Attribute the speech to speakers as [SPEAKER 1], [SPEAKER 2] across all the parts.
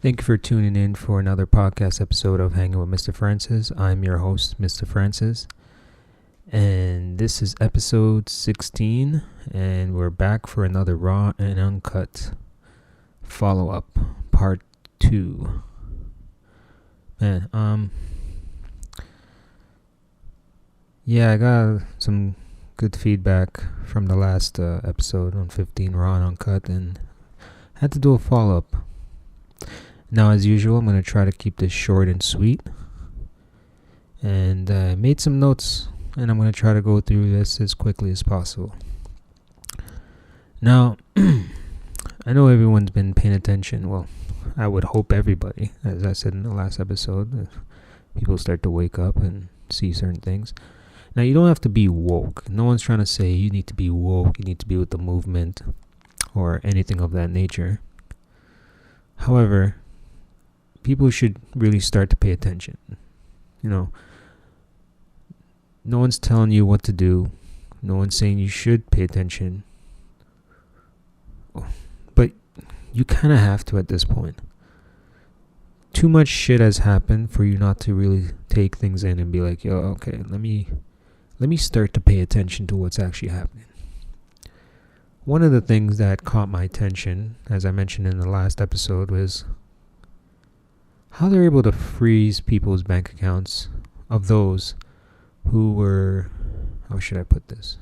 [SPEAKER 1] Thank you for tuning in for another podcast episode of Hangin with Mr. Francis. I'm your host, Mr. Francis, and this is episode 16, and we're back for another Raw and Uncut follow-up, part 2. I got some good feedback from the last episode on 15 Raw and Uncut, and had to do a follow-up. Now, as usual, I'm going to try to keep this short and sweet. And I made some notes, and I'm going to try to go through this as quickly as possible. Now, I know everyone's been paying attention. Well, I would hope everybody, as I said in the last episode, people start to wake up and see certain things. Now, you don't have to be woke. No one's trying to say you need to be woke, you need to be with the movement, or anything of that nature. However, people should really start to pay attention. No one's telling you what to do. No one's saying you should pay attention. But you kind of have to at this point. Too much shit has happened for you not to really take things in and be like, yo, okay, let me start to pay attention to what's actually happening. One of the things that caught my attention, as I mentioned in the last episode, was how they're able to freeze people's bank accounts of those who were, how should I put this?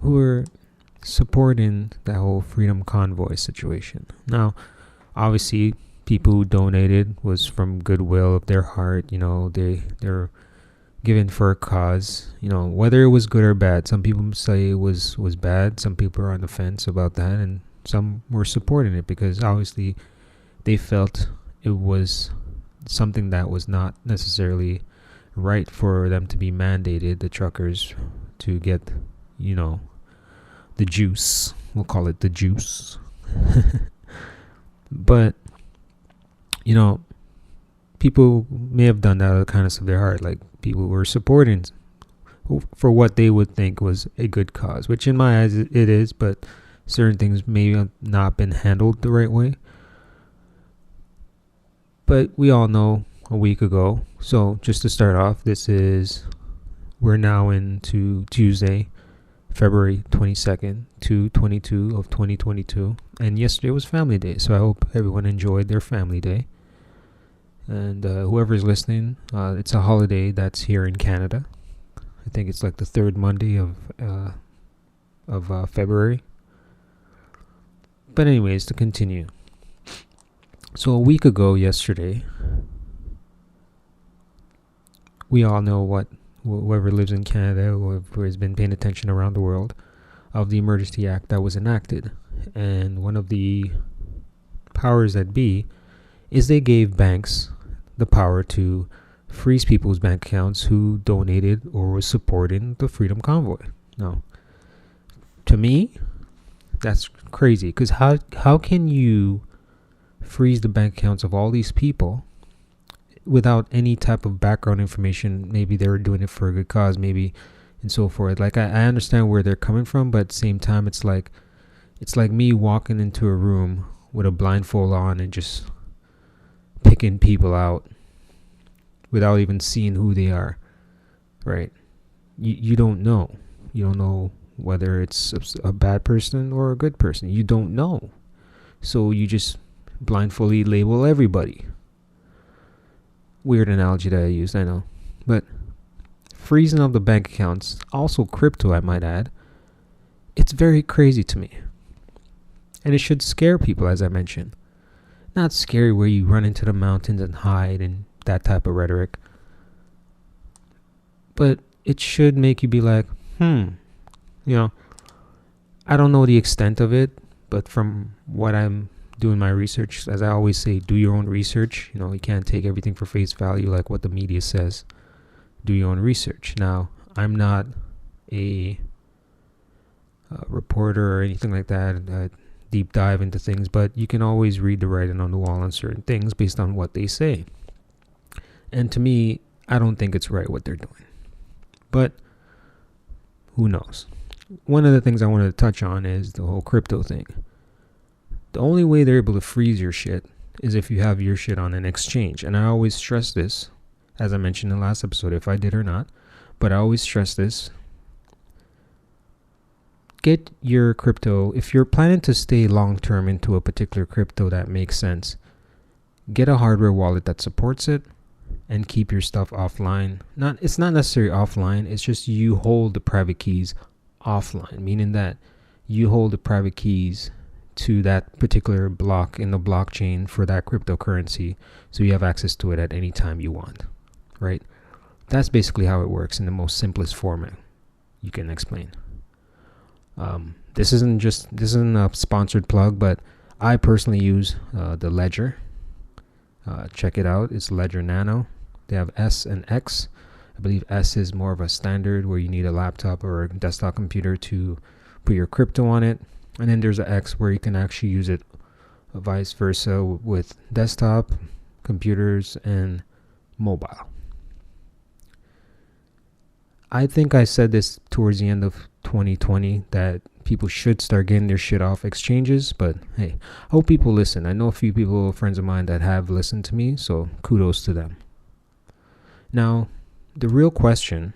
[SPEAKER 1] Who were supporting that whole Freedom Convoy situation. Now, obviously, people who donated was from goodwill of their heart. They're given for a cause. Whether it was good or bad. Some people say it was bad. Some people are on the fence about that, and some were supporting it because obviously they felt it was something that was not necessarily right for them to be mandated, the truckers, to get, the juice. We'll call it the juice. But, people may have done that out of the kindness of their heart. Like, people were supporting for what they would think was a good cause, which in my eyes it is, but certain things may have not been handled the right way. But we all know a week ago. So just to start off, we're now into Tuesday, February 22nd, 2/22 of 2022. And yesterday was Family Day. So I hope everyone enjoyed their Family Day. And whoever's listening, it's a holiday that's here in Canada. I think it's like the third Monday of February. But anyways, to continue. So a week ago yesterday, we all know whoever lives in Canada or whoever has been paying attention around the world, of the Emergency Act that was enacted. And one of the powers that be is they gave banks the power to freeze people's bank accounts who donated or was supporting the Freedom Convoy. Now, to me, that's crazy, because how can you freeze the bank accounts of all these people without any type of background information? Maybe they were doing it for a good cause, maybe, and so forth. Like, I understand where they're coming from, but at the same time, it's like me walking into a room with a blindfold on and just picking people out without even seeing who they are, right? You don't know. You don't know whether it's a bad person or a good person. You don't know. So you just blindfoldly label everybody. Weird analogy that I used, I know. But freezing of the bank accounts, also crypto, I might add, it's very crazy to me. And it should scare people, as I mentioned. Not scary where you run into the mountains and hide and that type of rhetoric. But it should make you be like, I don't know the extent of it, but from what I'm doing my research, as I always say, do your own research. You can't take everything for face value like what the media says. Do your own research. Now, I'm not a reporter or anything like that, deep dive into things, but you can always read the writing on the wall on certain things based on what they say. And to me, I don't think it's right what they're doing. But who knows? One of the things I wanted to touch on is the whole crypto thing. The only way they're able to freeze your shit is if you have your shit on an exchange. And I always stress this, as I mentioned in the last episode, if I did or not, but I always stress this. Get your crypto, if you're planning to stay long term into a particular crypto that makes sense, get a hardware wallet that supports it and keep your stuff offline. It's not necessarily offline, it's just you hold the private keys offline, meaning that you hold the private keys to that particular block in the blockchain for that cryptocurrency, so you have access to it at any time you want, right? That's basically how it works in the most simplest format you can explain. This isn't a sponsored plug, but I personally use the Ledger. Check it out. It's Ledger Nano. They have S and X. I believe S is more of a standard where you need a laptop or a desktop computer to put your crypto on it. And then there's a X where you can actually use it vice versa with desktop, computers, and mobile. I think I said this towards the end of 2020 that people should start getting their shit off exchanges, but hey, I hope people listen. I know a few people, friends of mine, that have listened to me, so kudos to them. Now, the real question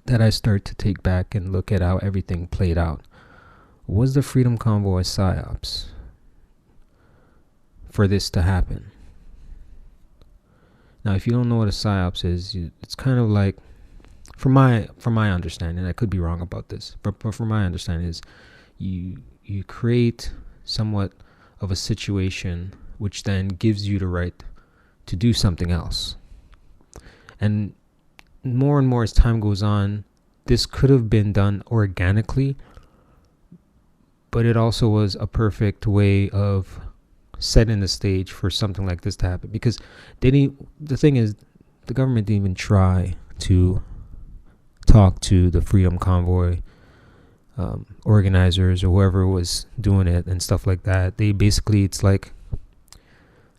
[SPEAKER 1] that I start to take back and look at how everything played out was the Freedom Convoy psyops for this to happen. Now, if you don't know what a psyops is, it's kind of like, from my understanding, I could be wrong about this, but from my understanding is you create somewhat of a situation which then gives you the right to do something else. And more as time goes on, this could have been done organically, but it also was a perfect way of setting the stage for something like this to happen, because the thing is, the government didn't even try to talk to the Freedom Convoy organizers or whoever was doing it and stuff like that. They basically, it's like,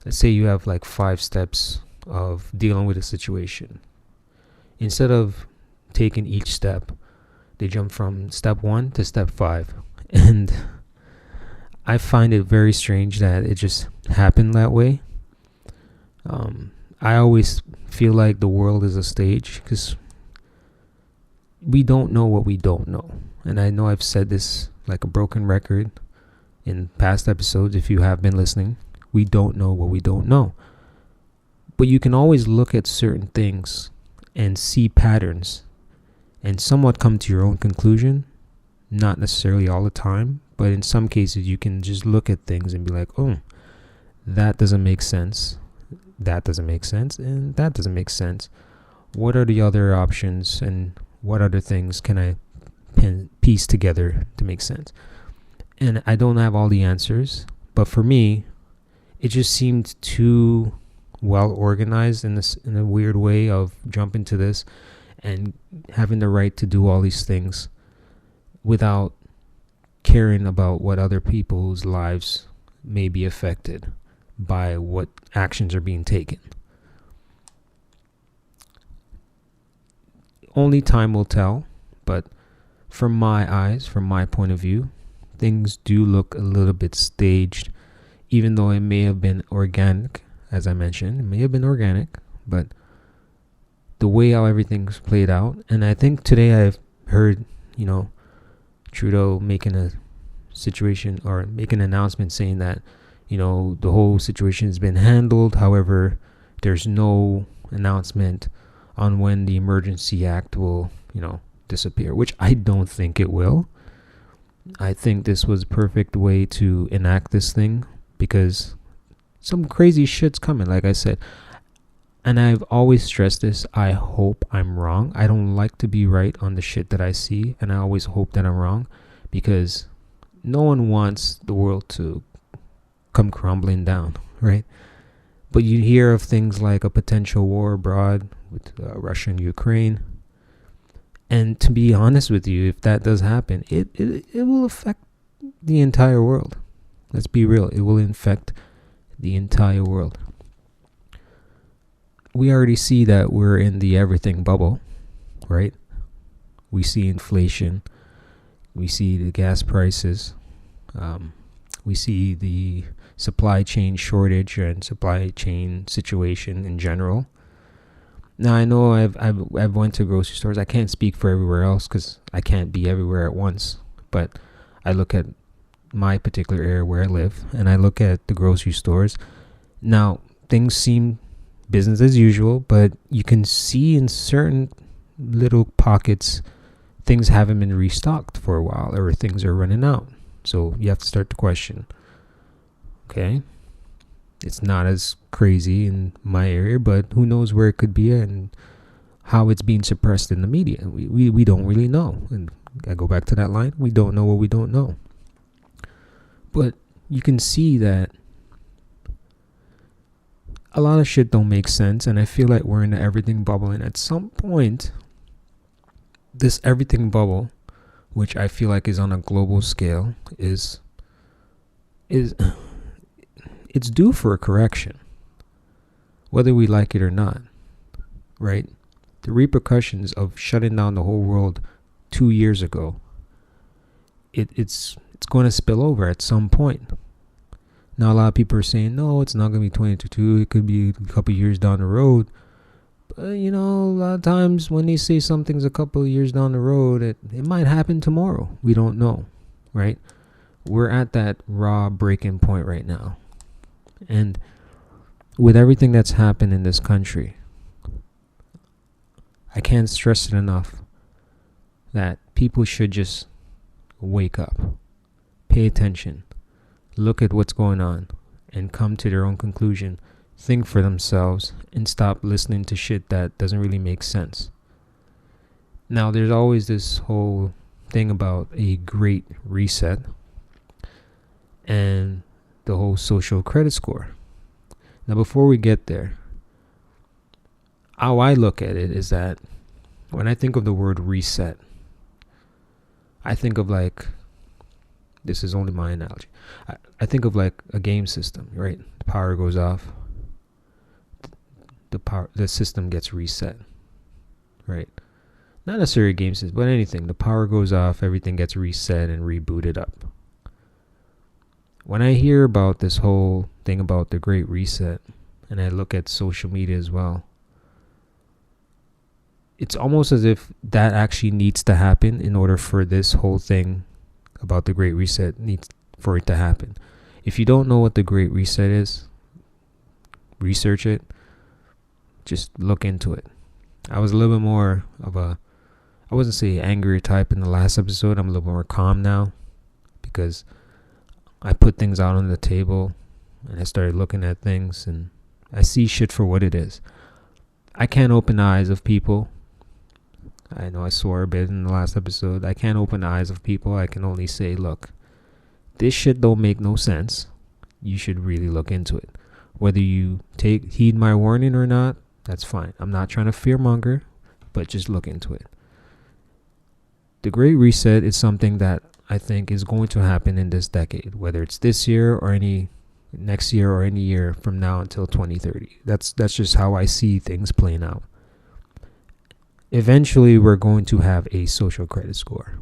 [SPEAKER 1] let's say you have like 5 steps of dealing with a situation. Instead of taking each step, they jump from step 1 to step 5. And I find it very strange that it just happened that way. I always feel like the world is a stage, because we don't know what we don't know. And I know I've said this like a broken record in past episodes, if you have been listening. We don't know what we don't know. But you can always look at certain things and see patterns and somewhat come to your own conclusion. Not necessarily all the time, but in some cases you can just look at things and be like, oh, that doesn't make sense. That doesn't make sense. And that doesn't make sense. What are the other options, and what other things can I piece together to make sense? And I don't have all the answers, but for me, it just seemed too well organized in a weird way of jumping to this and having the right to do all these things without caring about what other people's lives may be affected by what actions are being taken. Only time will tell, but from my eyes, from my point of view, things do look a little bit staged, even though it may have been organic. As I mentioned, it may have been organic, but the way how everything's played out, and I think today I've heard, Trudeau making a situation or making an announcement saying that, the whole situation has been handled. However, there's no announcement on when the Emergency Act will, disappear, which I don't think it will. I think this was a perfect way to enact this thing, because some crazy shit's coming, like I said. And I've always stressed this. I hope I'm wrong. I don't like to be right on the shit that I see, and I always hope that I'm wrong, because no one wants the world to come crumbling down, right? But you hear of things like a potential war abroad with Russia and Ukraine. And to be honest with you, if that does happen, it will affect the entire world. Let's be real. It will infect the entire world. We already see that we're in the everything bubble, right? We see inflation. We see the gas prices. We see the supply chain shortage and supply chain situation in general. Now I know I've went to grocery stores. I can't speak for everywhere else because I can't be everywhere at once. But I look at my particular area where I live, and I look at the grocery stores. Now things seem business as usual, but you can see in certain little pockets things haven't been restocked for a while, or things are running out. So you have to start to question. Okay, it's not as crazy in my area, but who knows where it could be and how it's being suppressed in the media. We don't really know. And I go back to that line. We don't know what we don't know. But you can see that a lot of shit don't make sense, and I feel like we're in the everything bubble, and at some point this everything bubble, which I feel like is on a global scale, is it's due for a correction, whether we like it or not, right? The repercussions of shutting down the whole world 2 years ago, it's going to spill over at some point. Now, a lot of people are saying, no, it's not going to be 2022. It could be a couple years down the road. But, a lot of times when they say something's a couple of years down the road, it might happen tomorrow. We don't know, right? We're at that raw breaking point right now. And with everything that's happened in this country, I can't stress it enough that people should just wake up, pay attention, look at what's going on, and come to their own conclusion, think for themselves, and stop listening to shit that doesn't really make sense. Now, there's always this whole thing about a great reset and the whole social credit score. Now, before we get there, how I look at it is that when I think of the word reset, I think of like, this is only my analogy, I think of like a game system, right? The power goes off, the system gets reset, right? Not necessarily a game system, but anything. The power goes off, everything gets reset and rebooted up. When I hear about this whole thing about the Great Reset, and I look at social media as well, it's almost as if that actually needs to happen in order for this whole thing about the Great Reset needs for it to happen. If you don't know what the Great Reset is, research it. Just look into it. I was a little bit more of I wasn't say angry type in the last episode. I'm a little more calm now because I put things out on the table and I started looking at things and I see shit for what it is. I can't open the eyes of people. I know I swore a bit in the last episode. I can't open the eyes of people. I can only say, look, this shit don't make no sense. You should really look into it. Whether you heed my warning or not, that's fine. I'm not trying to fearmonger, but just look into it. The Great Reset is something that I think is going to happen in this decade, whether it's this year or any next year or any year from now until 2030. That's just how I see things playing out. Eventually, we're going to have a social credit score,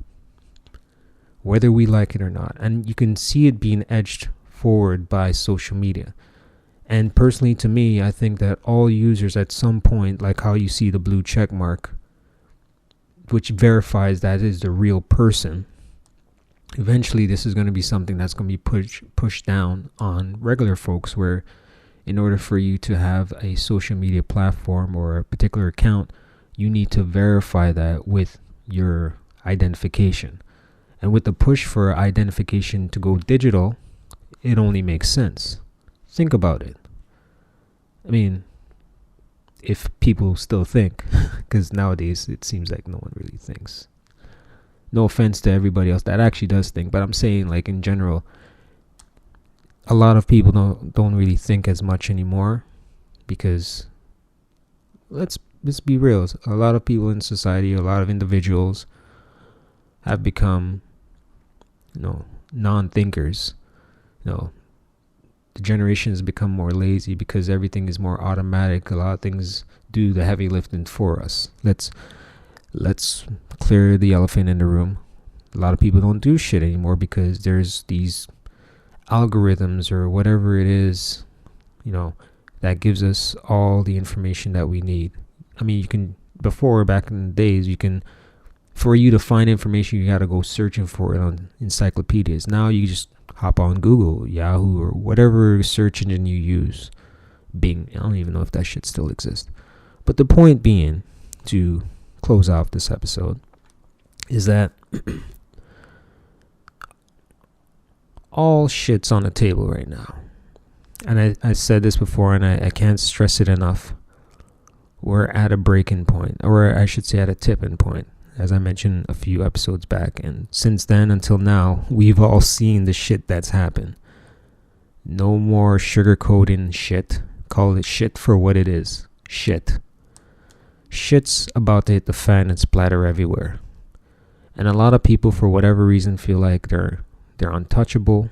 [SPEAKER 1] whether we like it or not. And you can see it being edged forward by social media. And personally, to me, I think that all users at some point, like how you see the blue check mark, which verifies that is the real person, eventually this is going to be something that's going to be pushed down on regular folks, where in order for you to have a social media platform or a particular account, you need to verify that with your identification. And with the push for identification to go digital, it only makes sense. Think about it. I mean, if people still think, because nowadays it seems like no one really thinks. No offense to everybody else that actually does think, but I'm saying, like, in general, a lot of people don't really think as much anymore, because let's be real. A lot of people in society, a lot of individuals have become, non-thinkers. The generation has become more lazy because everything is more automatic. A lot of things do the heavy lifting for us. Let's clear the elephant in the room. A lot of people don't do shit anymore because there's these algorithms or whatever it is, that gives us all the information that we need. I mean, you can, before, back in the days, for you to find information, you got to go searching for it on encyclopedias. Now you just hop on Google, Yahoo, or whatever search engine you use. Bing. I don't even know if that shit still exists. But the point being, to close off this episode, is that all shit's on the table right now. And I said this before, and I can't stress it enough. We're at a breaking point, or I should say at a tipping point, as I mentioned a few episodes back. And since then until now, we've all seen the shit that's happened. No more sugarcoating shit. Call it shit for what it is. Shit. Shit's about to hit the fan and splatter everywhere. And a lot of people, for whatever reason, feel like they're untouchable.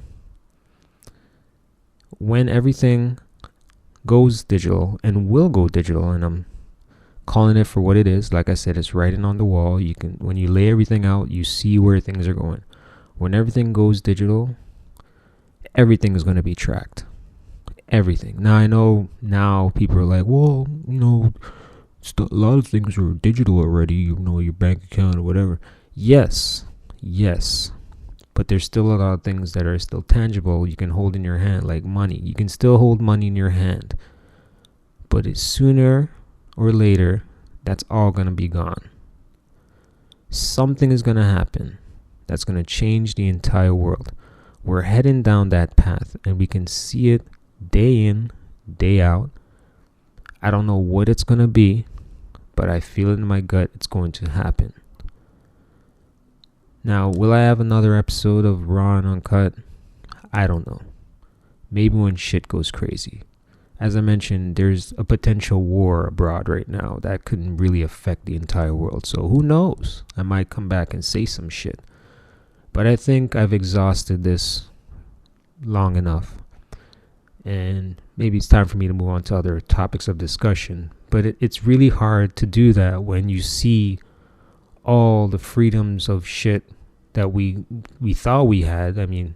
[SPEAKER 1] When everything goes digital and will go digital, and I'm calling it for what it is, like I said, it's writing on the wall. You can, when you lay everything out, you see where things are going. When everything goes digital, everything is going to be tracked. Everything. Now I know now people are like, well, a lot of things are digital already, your bank account or whatever. Yes. But there's still a lot of things that are still tangible you can hold in your hand, like money. You can still hold money in your hand. But it's sooner or later, that's all going to be gone. Something is going to happen that's going to change the entire world. We're heading down that path, and we can see it day in, day out. I don't know what it's going to be, but I feel it in my gut it's going to happen. Now, will I have another episode of Raw and Uncut? I don't know. Maybe when shit goes crazy. As I mentioned, there's a potential war abroad right now that couldn't really affect the entire world. So who knows? I might come back and say some shit. But I think I've exhausted this long enough. And maybe it's time for me to move on to other topics of discussion. But it's really hard to do that when you see all the freedoms of shit that we thought we had. I mean,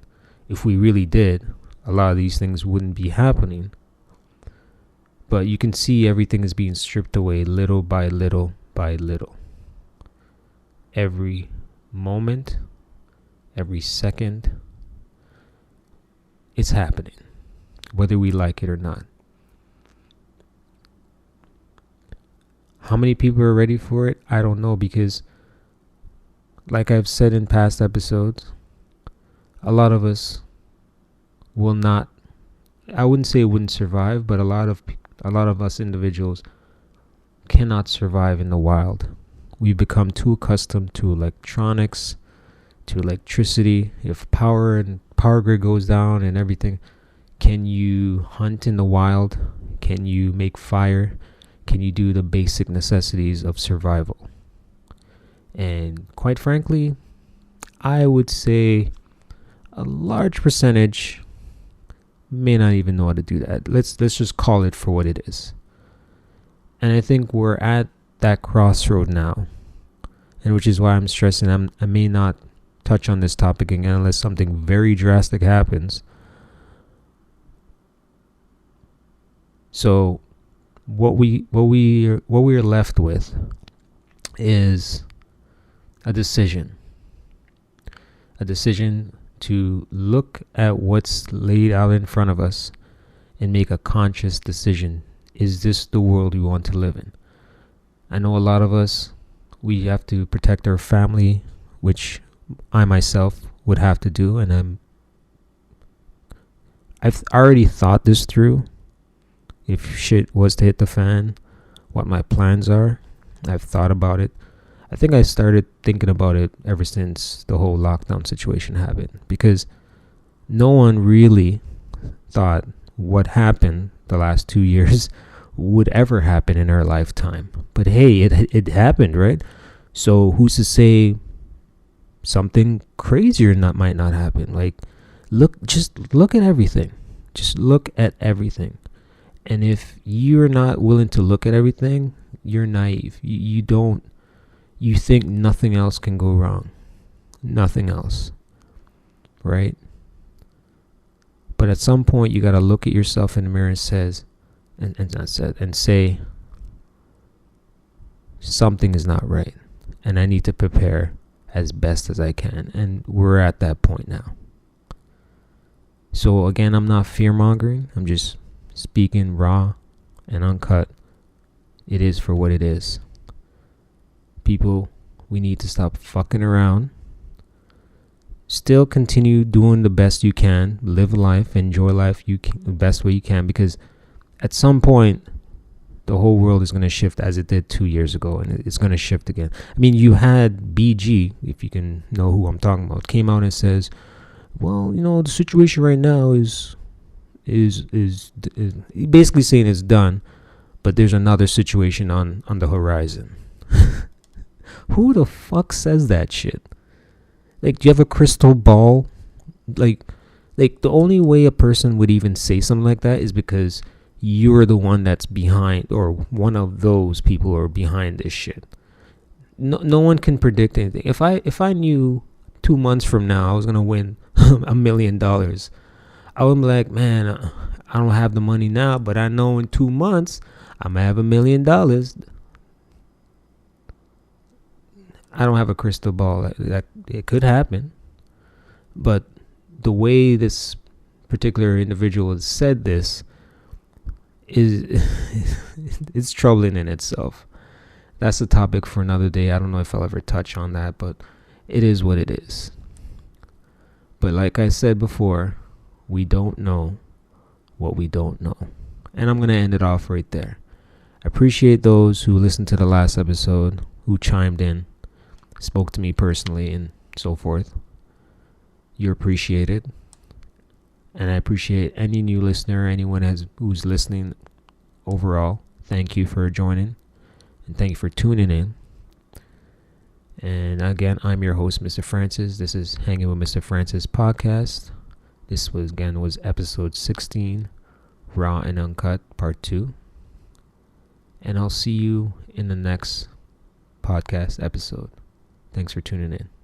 [SPEAKER 1] if we really did, a lot of these things wouldn't be happening. But you can see everything is being stripped away little by little by little. Every moment, every second, it's happening, whether we like it or not. How many people are ready for it? I don't know, because like I've said in past episodes, a lot of us will not, I wouldn't say wouldn't survive, but a lot of us individuals cannot survive in the wild. We've become too accustomed to electronics, to electricity. If power grid goes down and everything, can you hunt in the wild? Can you make fire? Can you do the basic necessities of survival? And quite frankly, I would say a large percentage may not even know how to do that. Let's just call it for what it is. And I think we're at that crossroad now, and which is why I'm stressing I may not touch on this topic again unless something very drastic happens. So what we are left with is a decision to look at what's laid out in front of us and make a conscious decision. Is this the world we want to live in? I know a lot of us, we have to protect our family, which I myself would have to do, and I've already thought this through. If shit was to hit the fan, what my plans are. I've thought about it. I think I started thinking about it ever since the whole lockdown situation happened, because no one really thought what happened the last 2 years would ever happen in our lifetime. But hey, it happened, right? So who's to say something crazier might not happen? Like, just look at everything. Just look at everything. And if you're not willing to look at everything, you're naive. You think nothing else can go wrong. Nothing else. Right? But at some point, you gotta look at yourself in the mirror and say something is not right, and I need to prepare as best as I can. And we're at that point now. So again, I'm not fear mongering. I'm just speaking raw and uncut. It is for what it is. People, we need to stop fucking around. Still continue doing the best you can. Live life, enjoy life the best way you can, because at some point, the whole world is going to shift as it did 2 years ago, and it's going to shift again. I mean, you had BG, if you can know who I'm talking about, came out and says, well, the situation right now is basically saying it's done, but there's another situation on the horizon. Who the fuck says that shit? Like, do you have a crystal ball? Like the only way a person would even say something like that is because you're the one that's behind, or one of those people are behind this shit. No one can predict anything. If I knew 2 months from now I was gonna win $1 million, I would be like, man, I don't have the money now, but I know in 2 months I'm gonna have $1 million. I don't have a crystal ball. That it could happen, but the way this particular individual has said this is it's troubling in itself. That's a topic for another day. I don't know if I'll ever touch on that, but it is what it is. But like I said before, we don't know what we don't know. And I'm going to end it off right there. I appreciate those who listened to the last episode, who chimed in, spoke to me personally, and so forth. You're appreciated. And I appreciate any new listener, anyone who's listening overall. Thank you for joining. And thank you for tuning in. And again, I'm your host, Mr. Francis. This is Hanging with Mr. Francis podcast. This was episode 16, Raw and Uncut, part 2. And I'll see you in the next podcast episode. Thanks for tuning in.